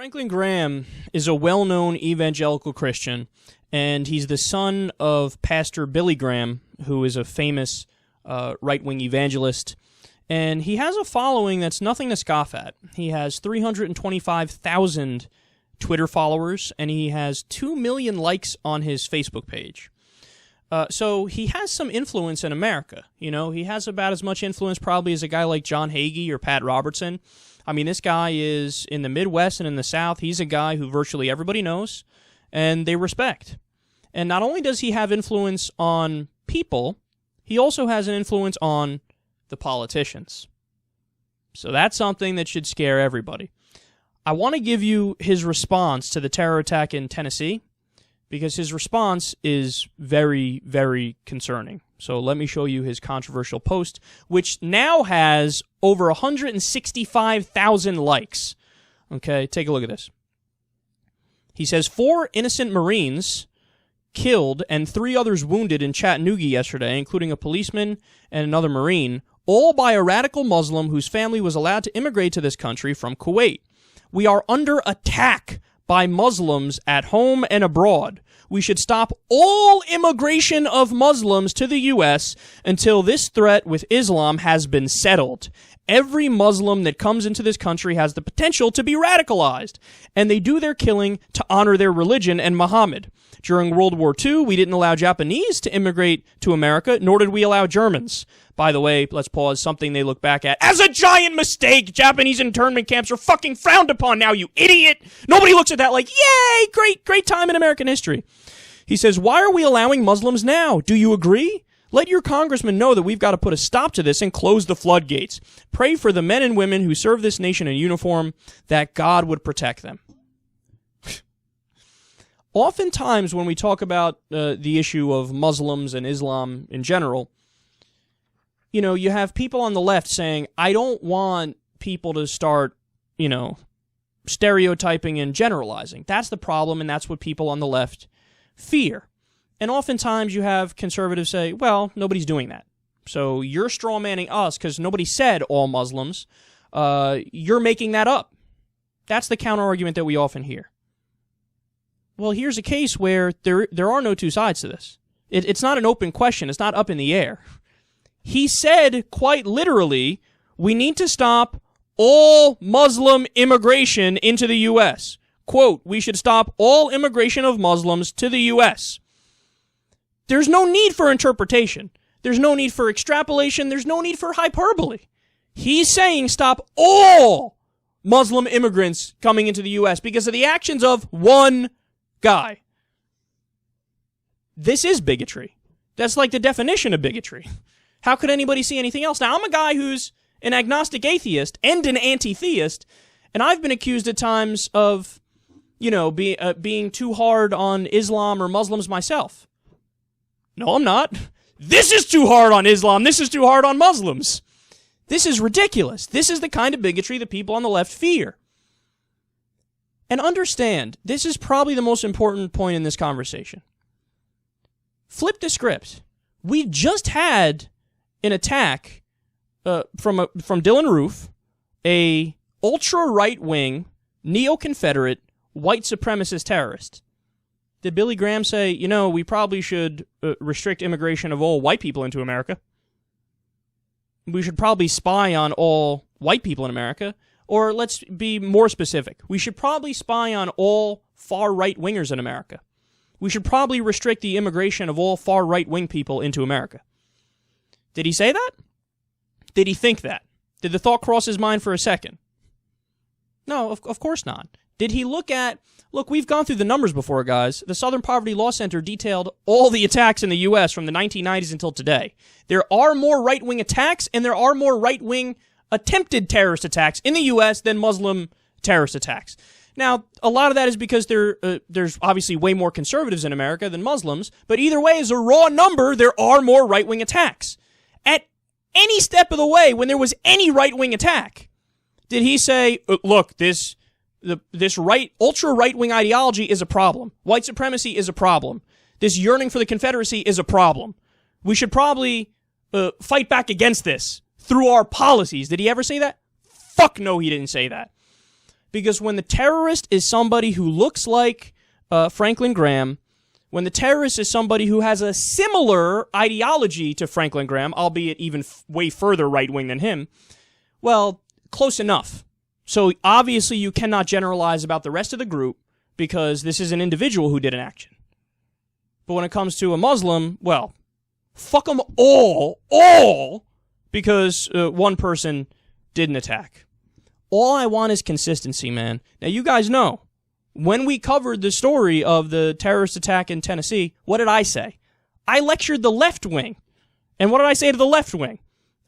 Franklin Graham is a well-known evangelical Christian, and he's the son of Pastor Billy Graham, who is a famous right-wing evangelist. And he has a following that's nothing to scoff at. He has 325,000 Twitter followers, and he has 2 million likes on his Facebook page. So he has some influence in America. You know, he has about as much influence probably as a guy like John Hagee or Pat Robertson. I mean, this guy is in the Midwest and in the South. He's a guy who virtually everybody knows, and they respect. And not only does he have influence on people, he also has an influence on the politicians. So that's something that should scare everybody. I want to give you his response to the terror attack in Tennessee, because his response is very, very concerning. So let me show you his controversial post, which now has over 165,000 likes. Okay, take a look at this. He says, 4 innocent Marines killed and 3 others wounded in Chattanooga yesterday, including a policeman and another Marine, all by a radical Muslim whose family was allowed to immigrate to this country from Kuwait. We are under attack by Muslims at home and abroad. We should stop all immigration of Muslims to the U.S. until this threat with Islam has been settled. Every Muslim that comes into this country has the potential to be radicalized, and they do their killing to honor their religion and Muhammad. During World War II, we didn't allow Japanese to immigrate to America, nor did we allow Germans. By the way, let's pause, something they look back at as a giant mistake. Japanese internment camps are fucking frowned upon now, you idiot. Nobody looks at that like, yay, great time in American history. He says, why are we allowing Muslims now? Do you agree? Let your congressman know that we've got to put a stop to this and close the floodgates. Pray for the men and women who serve this nation in uniform, that God would protect them. Oftentimes, when we talk about the issue of Muslims and Islam in general, you know, you have people on the left saying, I don't want people to start, you know, stereotyping and generalizing. That's the problem, and that's what people on the left fear. And oftentimes you have conservatives say, well, nobody's doing that. So you're strawmanning us because nobody said all Muslims. You're making that up. That's the counter-argument that we often hear. Well, here's a case where there are no two sides to this. It's not an open question. It's not up in the air. He said, quite literally, we need to stop all Muslim immigration into the U.S. Quote, we should stop all immigration of Muslims to the U.S. There's no need for interpretation. There's no need for extrapolation. There's no need for hyperbole. He's saying stop all Muslim immigrants coming into the U.S. because of the actions of one guy. This is bigotry. That's like the definition of bigotry. How could anybody see anything else? Now, I'm a guy who's an agnostic atheist and an anti-theist, and I've been accused at times of, you know, being too hard on Islam or Muslims myself. No, I'm not. This is too hard on Islam. This is too hard on Muslims. This is ridiculous. This is the kind of bigotry that people on the left fear. And understand, this is probably the most important point in this conversation. Flip the script. We just had an attack from Dylan Roof, a ultra-right-wing, neo-Confederate, white supremacist terrorist. Did Billy Graham say, you know, we probably should restrict immigration of all white people into America? We should probably spy on all white people in America? Or let's be more specific. We should probably spy on all far-right wingers in America. We should probably restrict the immigration of all far-right wing people into America. Did he say that? Did he think that? Did the thought cross his mind for a second? No, of course not. Did he look, we've gone through the numbers before, guys. The Southern Poverty Law Center detailed all the attacks in the U.S. from the 1990s until today. There are more right-wing attacks, and there are more right-wing attempted terrorist attacks in the U.S. than Muslim terrorist attacks. Now, a lot of that is because there's obviously way more conservatives in America than Muslims, but either way, as a raw number, there are more right-wing attacks. At any step of the way, when there was any right-wing attack, did he say, look, this ultra-right-wing ideology is a problem. White supremacy is a problem. This yearning for the Confederacy is a problem. We should probably fight back against this through our policies. Did he ever say that? Fuck no, he didn't say that. Because when the terrorist is somebody who looks like Franklin Graham, when the terrorist is somebody who has a similar ideology to Franklin Graham, albeit even way further right-wing than him, well, close enough. So obviously you cannot generalize about the rest of the group because this is an individual who did an action. But when it comes to a Muslim, well, fuck them all, because one person did an attack. All I want is consistency, man. Now, you guys know, when we covered the story of the terrorist attack in Tennessee, what did I say? I lectured the left wing. And what did I say to the left wing?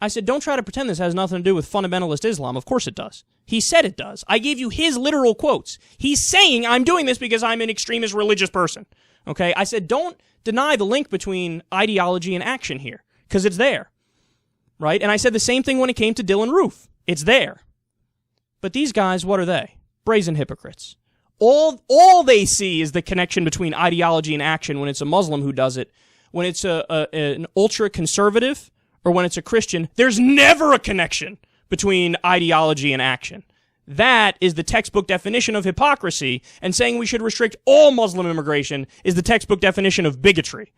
I said, don't try to pretend this has nothing to do with fundamentalist Islam. Of course it does. He said it does. I gave you his literal quotes. He's saying I'm doing this because I'm an extremist religious person. Okay? I said, don't deny the link between ideology and action here, because it's there. Right? And I said the same thing when it came to Dylan Roof. It's there. But these guys, what are they? Brazen hypocrites. All they see is the connection between ideology and action when it's a Muslim who does it. When it's an ultra-conservative or when it's a Christian, there's never a connection between ideology and action. That is the textbook definition of hypocrisy, and saying we should restrict all Muslim immigration is the textbook definition of bigotry.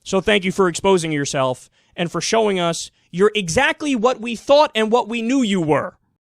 So thank you for exposing yourself and for showing us you're exactly what we thought and what we knew you were.